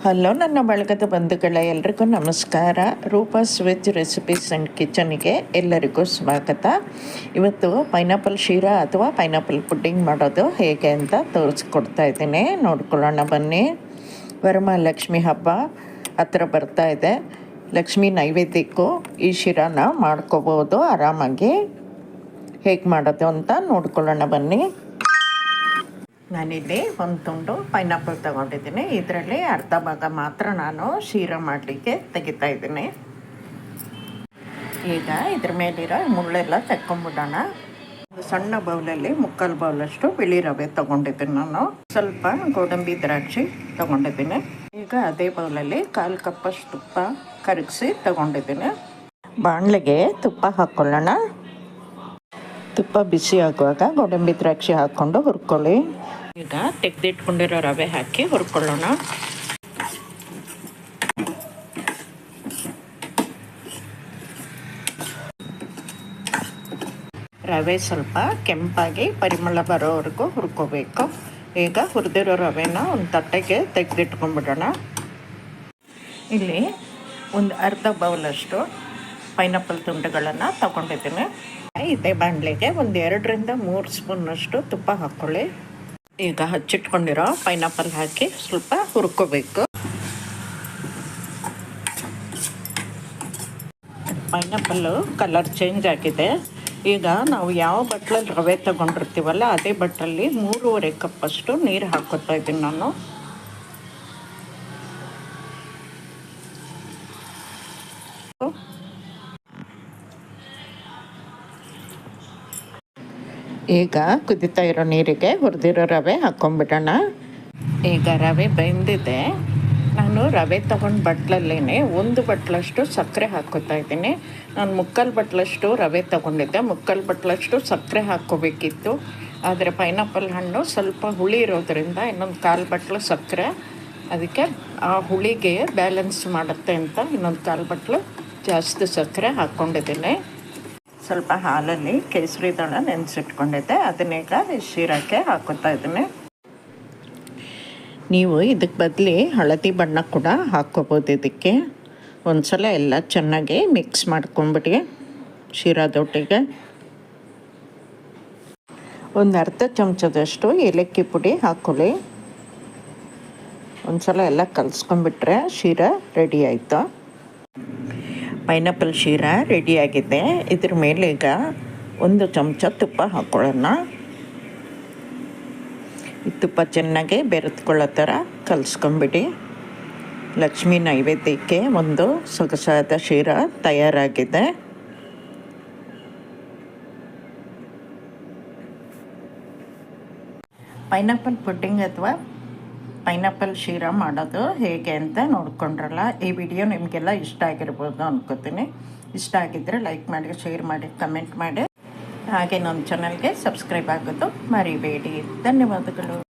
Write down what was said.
Hello ನನ್ನ ಬಳಗದ ಬಂಧುಗಳ ಎಲ್ರಿಗೂ ನಮಸ್ಕಾರ. ರೂಪಾಸ್ ವೆಜ್ ರೆಸಿಪೀಸ್ ಆ್ಯಂಡ್ ಕಿಚನ್ಗೆ ಎಲ್ಲರಿಗೂ ಸ್ವಾಗತ. ಇವತ್ತು ಪೈನಾಪಲ್ ಶೀರಾ ಅಥವಾ ಪೈನಾಪಲ್ ಪುಡ್ಡಿಂಗ್ ಮಾಡೋದು ಹೇಗೆ ಅಂತ ತೋರಿಸ್ಕೊಡ್ತಾ ಇದ್ದೀನಿ, ನೋಡ್ಕೊಳ್ಳೋಣ ಬನ್ನಿ. ವರಮಹಾಲಕ್ಷ್ಮಿ ಹಬ್ಬ ಹತ್ರ ಬರ್ತಾ ಇದೆ. ಲಕ್ಷ್ಮೀ ನೈವೇದ್ಯಕ್ಕೂ ಈ ಶಿರಾನ ಮಾಡ್ಕೋಬೋದು ಆರಾಮಾಗಿ. ಹೇಗೆ ಮಾಡೋದು ಅಂತ ನೋಡ್ಕೊಳ್ಳೋಣ ಬನ್ನಿ. ನಾನಿಲ್ಲಿ ಒಂದು ತುಂಡು ಪೈನಾಪಲ್ ತೊಗೊಂಡಿದ್ದೀನಿ. ಇದರಲ್ಲಿ ಅರ್ಧ ಭಾಗ ಮಾತ್ರ ನಾನು ಶೀರಾ ಮಾಡಲಿಕ್ಕೆ ತೆಗಿತಾ ಇದ್ದೀನಿ. ಈಗ ಇದ್ರ ಮೇಲಿರೋ ಮುಳ್ಳೆಲ್ಲ ತೆಕ್ಕೊಂಬಿಡೋಣ. ಒಂದು ಸಣ್ಣ ಬೌಲಲ್ಲಿ ಮುಕ್ಕಾಲು ಬೌಲಷ್ಟು ಬಿಳಿ ರವೆ ತೊಗೊಂಡಿದ್ದೀನಿ ನಾನು. ಸ್ವಲ್ಪ ಗೋಡಂಬಿ ದ್ರಾಕ್ಷಿ ತೊಗೊಂಡಿದ್ದೀನಿ. ಈಗ ಅದೇ ಬೌಲಲ್ಲಿ 1/4 ಕಪ್ಪಷ್ಟು ತುಪ್ಪ ಕರಗಿಸಿ ತೊಗೊಂಡಿದ್ದೀನಿ. ಬಾಣಲೆಗೆ ತುಪ್ಪ ಹಾಕ್ಕೊಳ್ಳೋಣ. ತುಪ್ಪ ಬಿಸಿ ಆಗುವಾಗ ಗೋಡಂಬಿ ದ್ರಾಕ್ಷಿ ಹಾಕ್ಕೊಂಡು ಹುರ್ಕೊಳ್ಳಿ. ಈಗ ತೆಗೆದಿಟ್ಕೊಂಡಿರೋ ರವೆ ಹಾಕಿ ಹುರ್ಕೊಳ್ಳೋಣ. ರವೆ ಸ್ವಲ್ಪ ಕೆಂಪಾಗಿ ಪರಿಮಳ ಬರೋವರೆಗೂ ಹುರ್ಕೋಬೇಕು. ಈಗ ಹುರಿದಿರೋ ರವೆನ ಒಂದು ತಟ್ಟೆಗೆ ತೆಗೆದಿಟ್ಕೊಂಡ್ಬಿಡೋಣ. ಇಲ್ಲಿ ಒಂದು ಅರ್ಧ ಬೌಲಷ್ಟು ಪೈನಾಪಲ್ ತುಂಡುಗಳನ್ನು ತಗೊಂಡಿದ್ದೀನಿ. ಇದೇ ಬಾಣಲೆಗೆ ಒಂದು 2ರಿಂದ 3 ಸ್ಪೂನ್ನಷ್ಟು ತುಪ್ಪ ಹಾಕ್ಕೊಳ್ಳಿ. ಈಗ ಹಚ್ಚಿಟ್ಕೊಂಡಿರೋ ಪೈನಾಪಲ್ ಹಾಕಿ ಸ್ವಲ್ಪ ಹುರ್ಕೋಬೇಕು. ಪೈನಾಪಲ್ಲು ಕಲರ್ ಚೇಂಜ್ ಆಗಿದೆ. ಈಗ ನಾವು ಯಾವ ಬಟ್ಲಲ್ಲಿ ರವೆ ತಗೊಂಡಿರ್ತೀವಲ್ಲ ಅದೇ ಬಟ್ಲಲ್ಲಿ 3.5 ಕಪ್ಪಷ್ಟು ನೀರು ಹಾಕೋತಾ ಇದ್ದೀನಿ ನಾನು. ಈಗ ಕುದಿತಾ ಇರೋ ನೀರಿಗೆ ಹುರಿದಿರೋ ರವೆ ಹಾಕ್ಕೊಂಬಿಡೋಣ. ಈಗ ರವೆ ಬೆಂದಿದೆ. ನಾನು ರವೆ ತೊಗೊಂಡು ಬಟ್ಲಲ್ಲೇ 1 ಬಟ್ಲಷ್ಟು ಸಕ್ಕರೆ ಹಾಕ್ಕೋತಾ ಇದ್ದೀನಿ. ನಾನು 3/4 ಬಟ್ಲಷ್ಟು ರವೆ ತೊಗೊಂಡಿದ್ದೆ. 3/4 ಬಟ್ಲಷ್ಟು ಸಕ್ಕರೆ ಹಾಕ್ಕೋಬೇಕಿತ್ತು. ಆದರೆ ಪೈನಾಪಲ್ ಹಣ್ಣು ಸ್ವಲ್ಪ ಹುಳಿ ಇರೋದರಿಂದ ಇನ್ನೊಂದು 1/4 ಬಟ್ಲು ಸಕ್ಕರೆ, ಅದಕ್ಕೆ ಆ ಹುಳಿಗೆ ಬ್ಯಾಲೆನ್ಸ್ ಮಾಡುತ್ತೆ ಅಂತ ಇನ್ನೊಂದು 1/4 ಬಟ್ಲು ಜಾಸ್ತಿ ಸಕ್ಕರೆ ಹಾಕ್ಕೊಂಡಿದ್ದೀನಿ. ಸ್ವಲ್ಪ ಹಾಲಲ್ಲಿ ಕೇಸರಿ ದಳ ನೆನೆಸಿಟ್ಕೊಂಡಿದ್ದೆ, ಅದನ್ನೀಗ ಶೀರಕ್ಕೆ ಹಾಕೋತಾ ಇದ್ದೀನಿ. ನೀವು ಇದಕ್ಕೆ ಬದಲಿ ಹಳದಿ ಬಣ್ಣ ಕೂಡ ಹಾಕ್ಕೋಬೋದು. ಇದಕ್ಕೆ ಒಂದ್ಸಲ ಎಲ್ಲ ಚೆನ್ನಾಗಿ ಮಿಕ್ಸ್ ಮಾಡ್ಕೊಂಬಿಡಿ ಶೀರಾದೊಟ್ಟಿಗೆ. ಒಂದು ಅರ್ಧ ಚಮಚದಷ್ಟು ಏಲಕ್ಕಿ ಪುಡಿ ಹಾಕ್ಕೊಳ್ಳಿ. ಒಂದ್ಸಲ ಎಲ್ಲ ಕಲಿಸ್ಕೊಂಡ್ಬಿಟ್ರೆ ಶೀರಾ ರೆಡಿ ಆಯಿತು. ಪೈನಾಪಲ್ ಶೀರಾ ರೆಡಿಯಾಗಿದೆ. ಇದ್ರ ಮೇಲೆ ಈಗ 1 ಚಮಚ ತುಪ್ಪ ಹಾಕ್ಕೊಳ್ಳೋಣ. ಈ ತುಪ್ಪ ಚೆನ್ನಾಗಿ ಬೆರೆತ್ಕೊಳ್ಳೋ ಥರ ಕಲಿಸ್ಕೊಂಬಿಡಿ. ಲಕ್ಷ್ಮೀ ನೈವೇದ್ಯಕ್ಕೆ ಒಂದು ಸೊಗಸಾದ ಶೀರಾ ತಯಾರಾಗಿದೆ. ಪೈನಾಪಲ್ ಪುಡ್ಡಿಂಗ್ ಅಥವಾ ಪೈನಾಪಲ್ ಶೀರಾ ಮಾಡೋದು ಹೇಗೆ ಅಂತ ನೋಡ್ಕೊಂಡ್ರಲ್ಲ. ಈ ವಿಡಿಯೋ ನಿಮಗೆಲ್ಲ ಇಷ್ಟ ಆಗಿರ್ಬೋದು ಅನ್ಕೋತೀನಿ. ಇಷ್ಟ ಆಗಿದ್ದರೆ ಲೈಕ್ ಮಾಡಿ, ಶೇರ್ ಮಾಡಿ, ಕಮೆಂಟ್ ಮಾಡಿ. ಹಾಗೆ ನನ್ನ ಚಾನಲ್ಗೆ ಸಬ್ಸ್ಕ್ರೈಬ್ ಆಗೋದು ಮರಿಬೇಡಿ. ಧನ್ಯವಾದಗಳು.